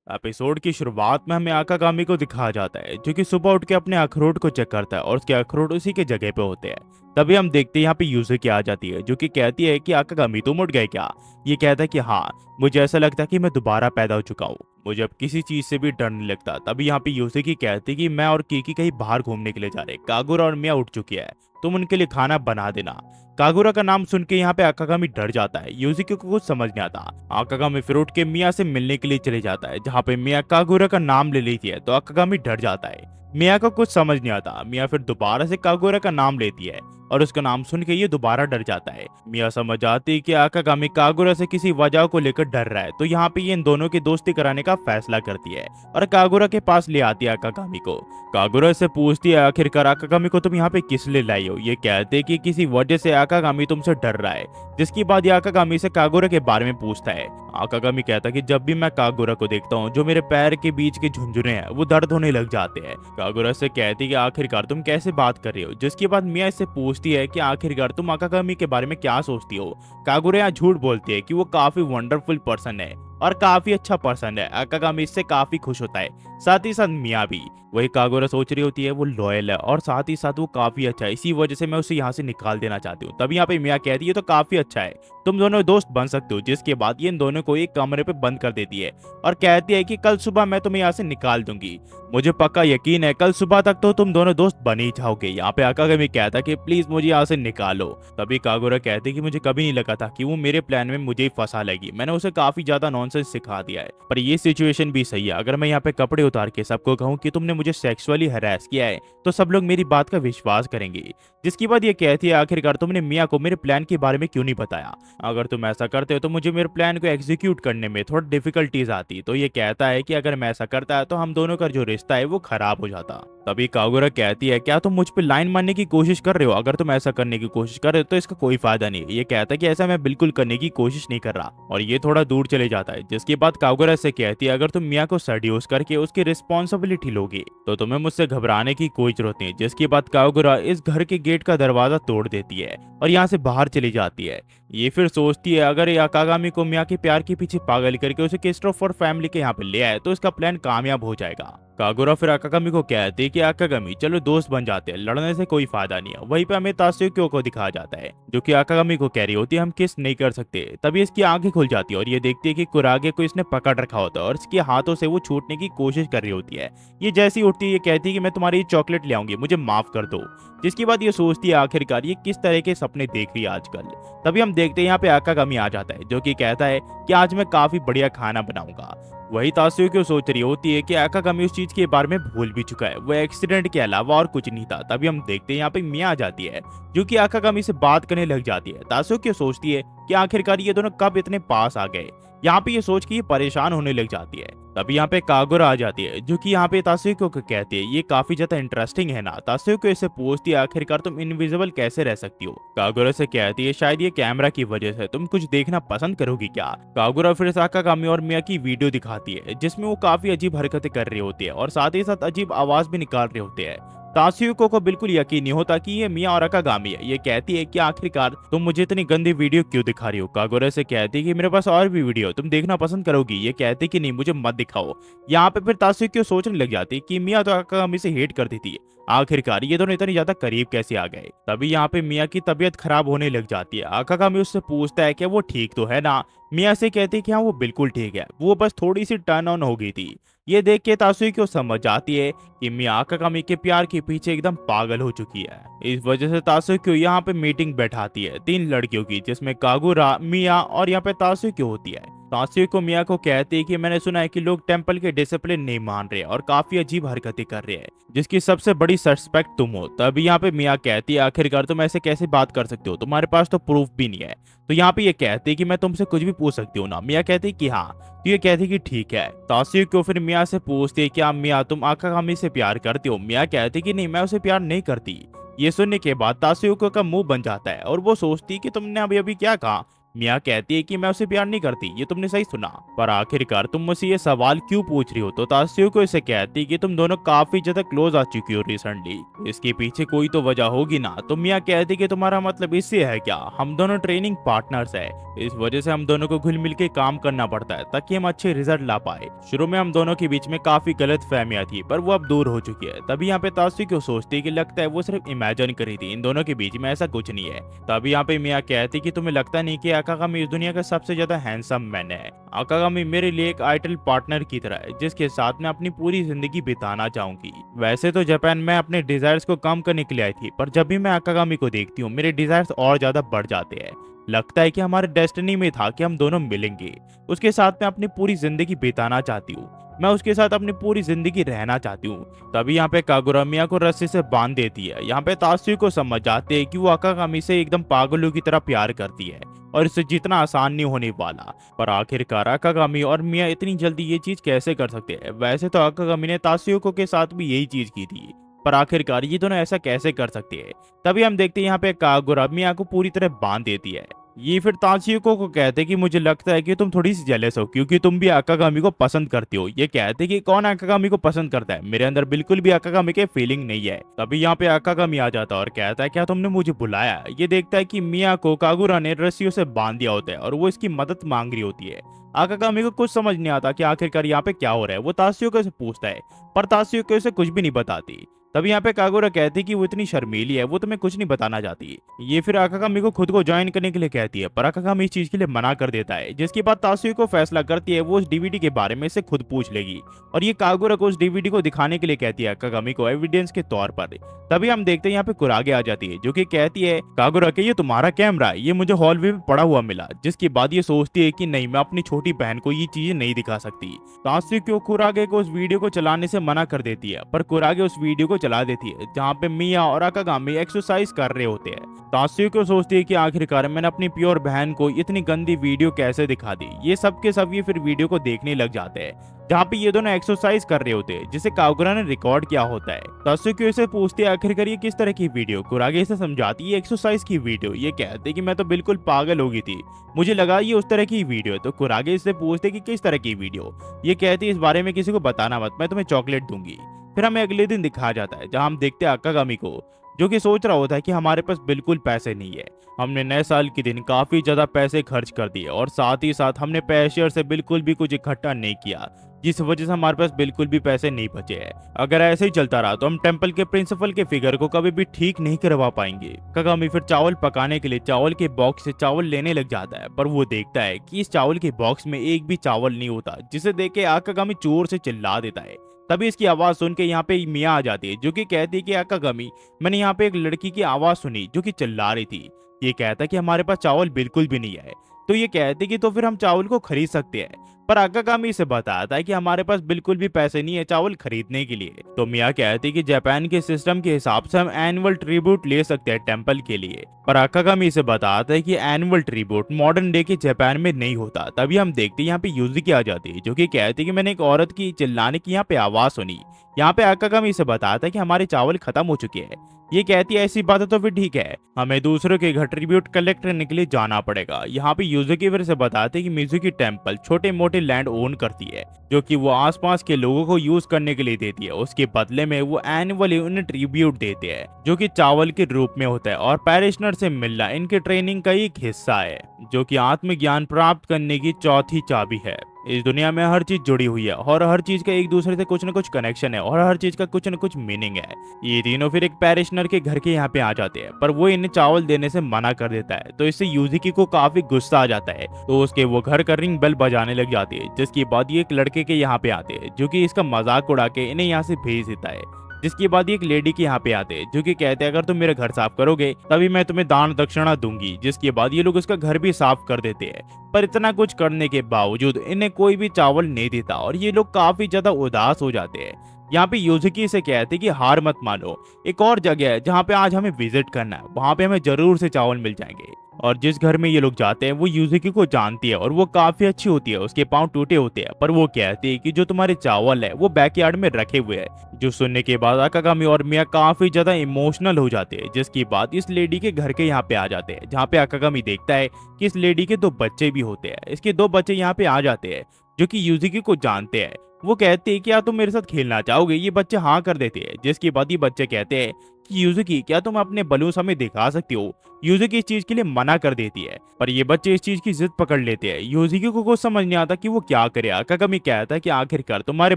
Episode की शुरुआत में हमें आकागामी को दिखाया जाता है जो कि सुबह उठ के अपने अखरोट को चेक करता है और उसके अखरोट उसी के जगह पे होते हैं। तभी हम देखते हैं यहाँ पे यूज़ुकी आ जाती है जो कि कहती है कि आकागामी तुम उठ गए क्या। ये कहता है कि हाँ, मुझे ऐसा लगता है कि मैं दोबारा पैदा हो चुका हूँ, मुझे अब किसी चीज से भी डर नहीं लगता। तभी यहाँ पे यूज़ुकी कहती है कि मैं और कीकी कहीं बाहर घूमने के लिए जा रहे हैं, कागुरा और मिया उठ चुकी है, तुम उनके लिए खाना बना देना। कागुरा का नाम सुन के यहाँ पे आकागामी डर जाता है, यूज़ुकी को कुछ समझ नहीं आता। आकागामी फिर उठ के मिया से मिलने के लिए चले जाता है, जहाँ पे मिया कागुरा का नाम ले लेती है तो आकागामी डर जाता है। मिया को कुछ समझ नहीं आता, मिया फिर दोबारा से कागुरा का नाम लेती है और उसका नाम सुन के ये दोबारा डर जाता है। मिया समझ आती है कि आकागामी कागुरा से किसी वजह को लेकर डर रहा है, तो यहाँ पे ये इन दोनों की दोस्ती कराने का फैसला करती है और कागुरा के पास ले आती है आकागामी को। कागुरा से पूछती है आखिरकार आकागामी को तुम यहाँ पे किस लिए लाई हो। ये कहते हैं कि किसी वजह से आकागामी तुमसे डर रहा है, जिसके बाद ये आकागामी से कागुरा के बारे में पूछता है। आकागामी कहता है कि जब भी मैं कागुरा को देखता हूँ, जो मेरे पैर के बीच के झुंझुने हैं वो दर्द होने लग जाते हैं। कागुरा से कहती है कि आखिरकार तुम कैसे बात कर रहे हो, जिसके बाद मिया इससे पूछती है कि आखिरकार तुम आकागामी के बारे में क्या सोचती हो। कागुरा यहाँ झूठ बोलती है कि वो काफी वंडरफुल पर्सन है और काफी अच्छा पर्सन है। आकागामी इससे काफी खुश होता है, साथ ही साथ मिया भी। वही कागुरा सोच रही होती है वो लॉयल है और साथ ही साथ वो काफी अच्छा है, इसी वजह से मैं उसे यहाँ से निकाल देना चाहती हूँ। तभी यहाँ पे मिया कहती है तो काफी अच्छा है, तुम दोनों दोस्त बन सकते हो। जिसके बाद ये इन दोनों को एक कमरे पे बंद कर देती है और कहती है कि कल सुबह मैं तुम्हें यहाँ से निकाल दूंगी, मुझे पक्का यकीन है कल सुबह तक तो तुम दोनों दोस्त बन ही जाओगे। यहाँ पे आकागामी कहता है कि प्लीज मुझे यहाँ से निकालो। तभी कागुरा कहती है कि मुझे कभी नहीं लगा था कि वो मेरे प्लान में मुझे ही फंसा लेगी, मैंने उसे काफी ज्यादा नॉनसेंस सिखा दिया है। पर ये सिचुएशन भी सही है, अगर मैं यहाँ पे कपड़े उतार के सबको कहूँ कि तुमने मुझे सेक्सुअली हरास किया है तो सब लोग मेरी बात का विश्वास करेंगे। जिसके बाद ये कहती है आखिरकार तुमने मिया को मेरे प्लान के बारे में क्यों नहीं बताया, अगर तुम ऐसा करते हो तो मुझे मेरे प्लान को एग्जीक्यूट करने में थोड़ा डिफिकल्टीज आती। तो ये कहता है कि अगर मैं ऐसा करता है तो हम दोनों का जो रिश्ता है वो खराब हो जाता। तभी कागुरा कहती है क्या तुम मुझ पे लाइन मारने की कोशिश कर रहे हो, अगर तुम ऐसा करने की कोशिश कर रहे हो तो इसका कोई फायदा नहीं है। ये कहता है कि ऐसा मैं बिल्कुल करने की कोशिश नहीं कर रहा और ये थोड़ा दूर चले जाता है। जिसके बाद कागुरा से कहती है अगर तुम मिया को सेड्यूस करके उसकी रिस्पॉन्सिबिलिटी लोगे तो तुम्हें मुझसे घबराने की कोई जरूरत नहीं। जिसके बाद कागुरा इस घर के गेट का दरवाजा तोड़ देती है और यहाँ से बाहर चली जाती है। ये फिर सोचती है अगर ये आकागामी को मिया के प्यार के पीछे पागल करके उसे क्रिस्टोफर फैमिली के यहाँ पे ले आए तो इसका प्लान कामयाब हो जाएगा। कागुरा फिर आकागामी को कहती है कि आकागामी चलो दोस्त बन जाते हैं, लड़ने से कोई फायदा नहीं है। वहीं पे हमें तात्सुकी को दिखाया जाता है जो कि आकागामी को कह रही होती है हम किस नहीं कर सकते। तभी इसकी आंखें खुल जाती है और ये देखती है कि कुरागे को इसने पकड़ रखा होता है और इसके हाथों से वो छूटने की कोशिश कर रही होती है। ये जैसी उठती है ये कहती है कि मैं तुम्हारी चॉकलेट ले आऊंगी, मुझे माफ कर दो। जिसके बाद ये सोचती है आखिरकार ये किस तरह के सपने देख रही है आजकल। तभी हम देखते हैं यहाँ पे आकागामी आ जाता है जो कि कहता है कि आज मैं काफी बढ़िया खाना बनाऊंगा। वही तात्सुकी क्यों सोच रही होती है कि आकागामी उस चीज के बारे में भूल भी चुका है, वो एक्सीडेंट के अलावा और कुछ नहीं था। तभी हम देखते हैं यहाँ पे मिया आ जाती है जो कि आकागामी से बात करने लग जाती है। तात्सुकी सोचती है कि आखिरकार ये दोनों कब इतने पास आ गए। यहाँ पे ये सोच के ये परेशान होने लग जाती है। तभी यहाँ पे कागुरा आ जाती है जो कि यहाँ पे तात्सुकी को कहती है ये काफी ज्यादा इंटरेस्टिंग है ना। तात्सुकी इससे पूछती है आखिरकार तुम इनविजिबल कैसे रह सकती हो। कागुरा से कहती है शायद ये कैमरा की वजह से, तुम कुछ देखना पसंद करोगी क्या। कागुरा फिर आकागामी और मिया की वीडियो दिखाती है जिसमें वो काफी अजीब हरकतें कर रही होती है और साथ ही साथ अजीब आवाज भी निकाल रहे होते हैं। तात्सुकी को बिल्कुल यकीन नहीं होता कि ये मिया और आकागामी है। ये कहती है कि आखिरकार तुम मुझे इतनी गंदी वीडियो क्यों दिखा रही हो। कागुरा से कहती है कि मेरे पास और भी वीडियो तुम देखना पसंद करोगी। ये कहती है कि नहीं मुझे मत दिखाओ। यहाँ पे फिर तात्सुकी सोचने लग जाती है कि मिया तो आकागामी से हेट करती थी, आखिरकार ये दोनों इतनी ज्यादा करीब कैसे आ गए। तभी यहाँ पे मिया की तबीयत खराब होने लग जाती है। आकागामी उससे पूछता है कि वो ठीक तो है ना। मिया से कहती है कि हाँ वो बिल्कुल ठीक है, वो बस थोड़ी सी टर्न ऑन हो गई थी। ये देख के तात्सुकी को समझ आती है कि मिया आकागामी के प्यार के पीछे एकदम पागल हो चुकी है। इस वजह से तात्सुकी यहाँ पे मीटिंग बैठाती है 3 लड़कियों की, जिसमें कागुरा, मिया और यहाँ पे तात्सुकी होती है। तात्सुकी को मिया को कहती है कि मैंने सुना है कि लोग टेंपल के डिसिप्लिन नहीं मान रहे और काफी अजीब हरकतें कर रहे हैं, जिसकी सबसे बड़ी सस्पेक्ट तुम हो। तभी यहाँ पे मिया कहती है आखिरकार तुम ऐसे कैसे बात कर सकते हो, तुम्हारे पास तो प्रूफ भी नहीं है। तो यहाँ पे ये कहती है कि मैं तुमसे कुछ भी पूछ सकती हूँ ना। मिया कहती है कि हाँ। तो ये कहती है कि ठीक है। तात्सुकी को फिर मिया से पूछती है क्या मिया तुम आकागामी से प्यार करती हो। मिया कहती है कि नहीं मैं उसे प्यार नहीं करती। ये सुनने के बाद तात्सुकी का मुंह बन जाता है और वो सोचती है कि तुमने अभी अभी क्या कहा। मिया कहती है कि मैं उसे प्यार नहीं करती, ये तुमने सही सुना, पर आखिरकार तुम मुझसे ये सवाल क्यों पूछ रही हो। तो तात्सुको इसे कहती है कि तुम दोनों काफी ज्यादा क्लोज आ चुकी हो रिसेंटली, इसके पीछे कोई तो वजह होगी ना। तो मिया कहती है कि तुम्हारा मतलब इससे है क्या, हम दोनों ट्रेनिंग पार्टनर्स है, इस वजह से हम दोनों को घुल मिल के काम करना पड़ता है ताकि हम अच्छे रिजल्ट ला पाए। शुरू में हम दोनों के बीच में काफी गलत फहमियां थी, पर वो अब दूर हो चुकी है। तभी यहाँ पे तात्सुको सोचती है कि लगता है वो सिर्फ इमेजिन करी थी, इन दोनों के बीच में ऐसा कुछ नहीं है। तभी यहाँ पे मिया कहती कि तुम्हें लगता नहीं कि आकागामी इस दुनिया का सबसे ज्यादा हैंडसम मैन है। आकागामी मेरे लिए एक आइडल पार्टनर की तरह है जिसके साथ मैं अपनी पूरी जिंदगी बिताना चाहूंगी। वैसे तो जापान में अपने डिजायर्स को कम करने के लिए आई थी, पर जब भी मैं आकागामी को देखती हूँ मेरे डिजायर्स और ज्यादा बढ़ जाते हैं। लगता है कि हमारे डेस्टिनी में था कि हम दोनों मिलेंगे। उसके साथ मैं अपनी पूरी जिंदगी बिताना चाहती हूँ, मैं उसके साथ अपनी पूरी जिंदगी रहना चाहती हूँ। तभी यहाँ पे कागुरा मिया को रस्सी से बांध देती है। यहाँ पे तात्सुको को समझ जाते हैं कि वो आकागामी से एकदम पागलों की तरह प्यार करती है और इससे जितना आसान नहीं होने वाला। पर आखिरकार आकागामी और मिया इतनी जल्दी ये चीज कैसे कर सकते हैं। वैसे तो आकागामी ने तात्सुको के साथ भी यही चीज की थी, पर आखिरकार ये दोनों ऐसा कैसे कर सकते हैं। तभी हम देखते हैं यहाँ पे कागुरा मिया को पूरी तरह बांध देती है। ये फिर तात्सुको को कहते कि मुझे लगता है कि तुम थोड़ी सी जेलस हो क्योंकि तुम भी आकागामी को पसंद करती हो। ये कहते कि कौन आकागामी को पसंद करता है, मेरे अंदर बिल्कुल भी आकागामी के फीलिंग नहीं है। तभी यहाँ पे आकागामी आ जाता है और कहता है क्या तुमने मुझे बुलाया। ये देखता है कि मिया को कागुरा ने रस्सियों से बांध दिया होता है और वो इसकी मदद मांग रही होती है। आकागामी को कुछ समझ नहीं आता कि आखिरकार यहाँ पे क्या हो रहा है। वो तात्सुको से पूछता है, पर तात्सुको उसे कुछ भी नहीं बताती। तभी यहाँ पे कागुरा कहती कि वो इतनी शर्मीली है, वो तुम्हें कुछ नहीं बताना चाहती। ये फिर आकागामी को खुद को ज्वाइन करने के लिए कहती है, पर आकागामी इस चीज के लिए मना कर देता है। जिसके बाद तात्सुको फैसला करती है वो उस डीवीडी के बारे में से खुद पूछ लेगी और ये कागुरा को उस डीवीडी को दिखाने के लिए कहती है आकागामी को एविडेंस के तौर पर। तभी हम देखते हैं यहाँ पे कुरागे आ जाती है जो कि कहती है कागुरा के ये तुम्हारा कैमरा है, ये मुझे हॉलवे में पड़ा हुआ मिला। जिसके बाद ये सोचती है कि नहीं, मैं अपनी छोटी बहन को ये चीजें नहीं दिखा सकती। तात्सुको कुरागे को उस वीडियो को चलाने से मना कर देती है, पर कुरागे उस वीडियो को चला देती है जहाँ पे मिया और आकागामी एक्सरसाइज कर रहे होते हैं। तात्सुको सोचती है कि आखिरकार मैंने अपनी प्योर बहन को इतनी गंदी वीडियो कैसे दिखा दी। ये सब के सब ये फिर वीडियो को देखने लग जाते हैं जहाँ पे ये दोनों एक्सरसाइज कर रहे होते हैं जिसे कागुरा ने रिकॉर्ड किया होता है। तात्सुको से पूछती है आखिरकार ये किस तरह की वीडियो। कुरागे से समझाती है एक्सरसाइज की वीडियो। ये कहते कि मैं तो बिल्कुल पागल हो गई थी, मुझे लगा ये उस तरह की वीडियो है। तो कुरागे इससे पूछते कि किस तरह की वीडियो। ये कहती इस बारे में किसी को बताना मत, मैं तुम्हें चॉकलेट दूंगी। फिर हमें अगले दिन दिखाया जाता है जहां हम देखते हैं आकागामी को जो कि सोच रहा होता है कि हमारे पास बिल्कुल पैसे नहीं है। हमने नए साल के दिन काफी ज्यादा पैसे खर्च कर दिए और साथ ही साथ हमने पैशेयर से बिल्कुल भी कुछ इकट्ठा नहीं किया, जिस वजह से हमारे पास बिल्कुल भी पैसे नहीं बचे हैं। अगर ऐसे ही चलता रहा तो हम टेंपल के प्रिंसिपल के फिगर को कभी भी ठीक नहीं करवा पाएंगे। कागामी फिर चावल पकाने के लिए चावल के बॉक्स से चावल लेने लग जाता है, पर वो देखता है कि इस चावल के बॉक्स में एक भी चावल नहीं होता, जिसे देख के आकागामी जोर से चिल्ला देता है। तभी इसकी आवाज सुन के यहाँ पे मिया आ जाती है जो कि कहती है कि आकागामी, मैंने यहाँ पे एक लड़की की आवाज सुनी जो कि चिल्ला रही थी। ये कहता है कि हमारे पास चावल बिल्कुल भी नहीं है। तो ये कहते कि तो फिर हम चावल को खरीद सकते हैं, पर आकागामी से बताता है कि हमारे पास बिल्कुल भी पैसे नहीं है चावल खरीदने के लिए। तो मिया कहती कि जापान के सिस्टम के हिसाब से हम एनुअल ट्रिब्यूट ले सकते हैं टेंपल के लिए, पर आकागामी से बताता है कि एनुअल ट्रिब्यूट मॉडर्न डे के जापान में नहीं होता। तभी हम देखते हैं यहाँ पे यूज़ुकी आ जाती है जो कि कहती है कि मैंने एक औरत की चिल्लाने की यहाँ पे आवाज सुनी। यहाँ पे आकागामी से बताता है कि हमारे चावल खत्म हो चुके हैं। ये कहती है ऐसी बात है तो फिर ठीक है, हमें दूसरों के घर ट्रिब्यूट कलेक्ट करने के लिए जाना पड़ेगा। यहाँ पे यूज़ुकी फिर से बताते हैं कि मिज़ुकी टेंपल छोटे मोटे लैंड ओन करती है जो कि वो आसपास के लोगों को यूज करने के लिए देती है। उसके बदले में वो एनुअली उन्हें ट्रिब्यूट देते हैं जो कि चावल के रूप में होता है, और पैरिशनर से मिलना इनके ट्रेनिंग का एक हिस्सा है जो कि आत्मज्ञान प्राप्त करने की चौथी चाबी है। इस दुनिया में हर चीज जुड़ी हुई है और हर चीज का एक दूसरे से कुछ न कुछ कनेक्शन है और हर चीज का कुछ न कुछ मीनिंग है। ये तीनों फिर एक पैरिशनर के घर के यहाँ पे आ जाते हैं, पर वो इन्हें चावल देने से मना कर देता है। तो इससे यूज़ुकी को काफी गुस्सा आ जाता है, तो उसके वो घर का रिंग बेल बजाने लग जाती है। जिसके बाद ये एक लड़के के यहाँ पे आते हैं जो कि इसका मजाक उड़ा के इन्हें यहाँ से भेज देता है। जिसके बाद एक लेडी के यहाँ पे आते हैं जो कि कहते हैं अगर तुम मेरा घर साफ करोगे तभी मैं तुम्हें दान दक्षिणा दूंगी। जिसके बाद ये लोग उसका घर भी साफ कर देते हैं, पर इतना कुछ करने के बावजूद इन्हें कोई भी चावल नहीं देता और ये लोग काफी ज्यादा उदास हो जाते हैं। यहाँ पे यूज़ुकी से कहते हैं कि हार मत मानो, एक और जगह है जहाँ पे आज हमें विजिट करना है, वहाँ पे हमें जरूर से चावल मिल जाएंगे। और जिस घर में ये लोग जाते हैं वो यूजुकी को जानती है और वो काफी अच्छी होती है, उसके पाँव टूटे होते हैं, पर वो कहती है कि जो तुम्हारे चावल है वो बैकयार्ड में रखे हुए हैं। जो सुनने के बाद आकागामी और मिया काफी ज्यादा इमोशनल हो जाते हैं, जिसके बाद इस लेडी के घर के यहाँ पे आ जाते हैं, जहाँ पे आकागामी देखता है कि इस लेडी के 2 बच्चे भी होते हैं। इसके 2 बच्चे यहाँ पे आ जाते हैं जो कि यूजुकी को जानते हैं। वो कहते हैं कि क्या तुम मेरे साथ खेलना चाहोगे? ये बच्चे हाँ कर देते हैं, जिसके बाद ये बच्चे कहते हैं कि यूजुकी क्या तुम अपने बलून्स हमें दिखा सकती हो? यूजुकी इस चीज के लिए मना कर देती है, पर ये बच्चे इस चीज की जिद पकड़ लेते हैं। यूजुकी को कुछ समझ नहीं आता कि वो क्या करे। आकागामी कहता है कि आखिरकार तुम्हारे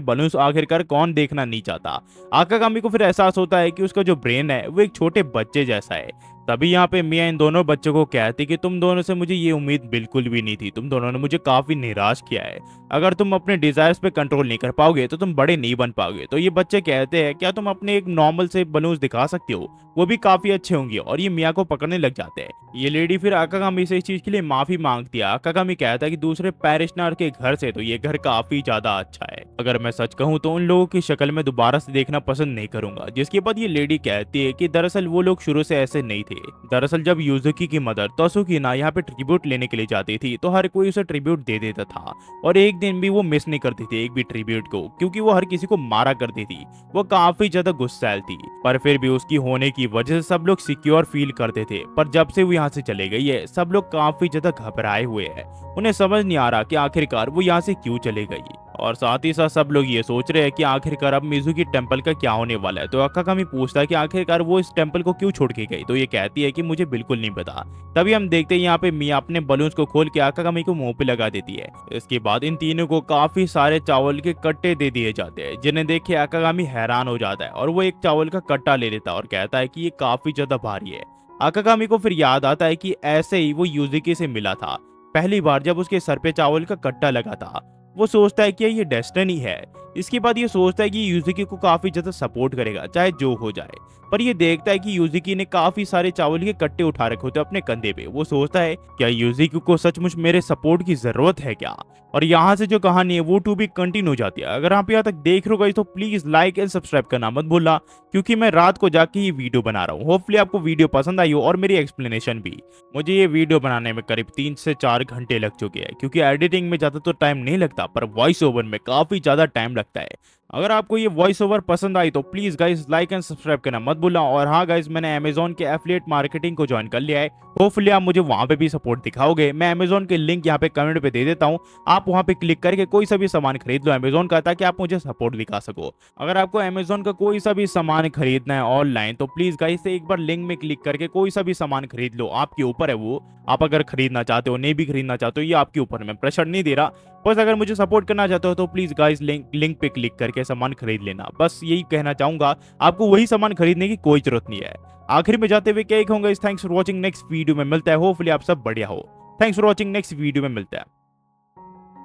बलून्स आखिरकार कौन देखना नहीं चाहता। आकागामी को फिर एहसास होता है कि उसका जो ब्रेन है वो एक छोटे बच्चे जैसा है। तभी यहाँ पे मिया इन दोनों बच्चों को कहती कि तुम दोनों से मुझे ये उम्मीद बिल्कुल भी नहीं थी, तुम दोनों ने मुझे काफी निराश किया है। अगर तुम अपने डिजायर्स पे कंट्रोल नहीं कर पाओगे तो तुम बड़े नहीं बन पाओगे। तो ये बच्चे कहते हैं क्या तुम अपने एक नॉर्मल से बलून्स दिखा सकते हो, वो भी काफी अच्छे होंगे, और ये मिया को पकड़ने लग जाते हैं। ये लेडी फिर आकागामी से इस चीज के लिए माफी मांगती है। आकागामी कहता है कि दूसरे पैरिशनर के घर से तो ये घर काफी ज्यादा अच्छा है। अगर मैं सच कहूँ तो उन लोगों की शक्ल में दोबारा से देखना पसंद नहीं करूंगा। जिसके बाद ये लेडी कहती है कि दरअसल वो लोग शुरू से ऐसे नहीं थे। दरअसल जब यूजुकी की मदर तसुकीना यहाँ पे ट्रिब्यूट लेने के लिए जाती थी तो हर कोई उसे ट्रिब्यूट दे देता था, और एक दिन भी वो मिस नहीं करती थी एक भी ट्रिब्यूट को, क्योंकि वो हर किसी को मारा करती थी। वो काफी ज्यादा गुस्सैल थी, पर फिर भी उसकी होने की वजह से सब लोग सिक्योर फील करते थे। पर जब से वो यहाँ से चले गई है सब लोग काफी ज्यादा घबराए हुए हैं। उन्हें समझ नहीं आ रहा कि आखिरकार वो यहाँ से क्यों चले गई, और साथ ही साथ सब लोग ये सोच रहे हैं कि आखिरकार अब मिजुकी टेम्पल का क्या होने वाला है। तो आकागामी पूछता है कि आखिरकार वो इस टेम्पल को क्यों छोड़ के गई, तो ये कहती है कि मुझे बिल्कुल नहीं पता। तभी हम देखते हैं यहाँ पे मिया अपने बलून्स को खोल के आकागामी को मुंह पे लगा देती है। इसके बाद इन तीनों को काफी सारे चावल के कट्टे दे दिए जाते हैं, जिन्हें देख के आकागामी हैरान हो जाता है और वो एक चावल का कट्टा ले लेता है और कहता है कि ये काफी ज्यादा भारी है। आकागामी को फिर याद आता है कि ऐसे ही वो यूजुकी से मिला था पहली बार जब उसके सर पे चावल का कट्टा लगा था। वो सोचता है कि ये डेस्टिनी है। इसके बाद ये सोचता है कि यूजुकी को काफी ज्यादा सपोर्ट करेगा चाहे जो हो जाए, पर ये देखता है कि यूजुकी ने काफी सारे चावल के कट्टे उठा रखे होते अपने कंधे पे। वो सोचता है क्या यूजुकी को सचमुच मेरे सपोर्ट की जरूरत है क्या? और यहाँ से जो कहानी है वो टू बी कंटिन्यू हो जाती है। अगर आप यहाँ तक देख रहे हो गाइस तो प्लीज लाइक एंड सब्सक्राइब करना मत भूलना, क्योंकि मैं रात को जाके ये वीडियो बना रहा हूँ। होपफुली आपको वीडियो पसंद आई हो और मेरी एक्सप्लेनेशन भी। मुझे ये वीडियो बनाने में करीब 3 से 4 घंटे लग चुके हैं, क्योंकि एडिटिंग में ज्यादा तो टाइम नहीं लगता पर वॉइस ओवर में काफी ज्यादा टाइम लगता है। अगर आपको ये वॉइस ओवर पसंद आई तो please guys like and subscribe करना मत भूलना। और हाँ गाइस, मैंने अमेजोन के एफिलिएट मार्केटिंग को ज्वाइन कर लिया है। होपफुली आप मुझे वहां पे भी सपोर्ट दिखाओगे। मैं अमेजोन के लिंक यहाँ पे कमेंट पे दे देता हूँ, आप वहां पे क्लिक करके कोई सा भी सामान खरीद लो अमेजोन का, ताकि आप मुझे सपोर्ट दिखा सको। अगर आपको अमेजोन का कोई सा भी सामान खरीदना है ऑनलाइन तो प्लीज गाइस एक बार लिंक में क्लिक करके कोई सा भी सामान खरीद लो। आपके ऊपर है वो, आप अगर खरीदना चाहते हो नहीं भी खरीदना चाहते हो ये आपके ऊपर, मैं प्रेशर नहीं दे रहा। बस अगर मुझे सपोर्ट करना चाहते हो तो प्लीज गाइस लिंक पे क्लिक करके सामान खरीद लेना। बस यही कहना चाहूंगा, आपको वही सामान खरीदने की कोई जरूरत नहीं है। आखिर में जाते हुए क्या कहूंगा, thanks for watching, next video में मिलता है। होपफुली आप सब बढ़िया हो। Thanks for watching, next video में मिलता है।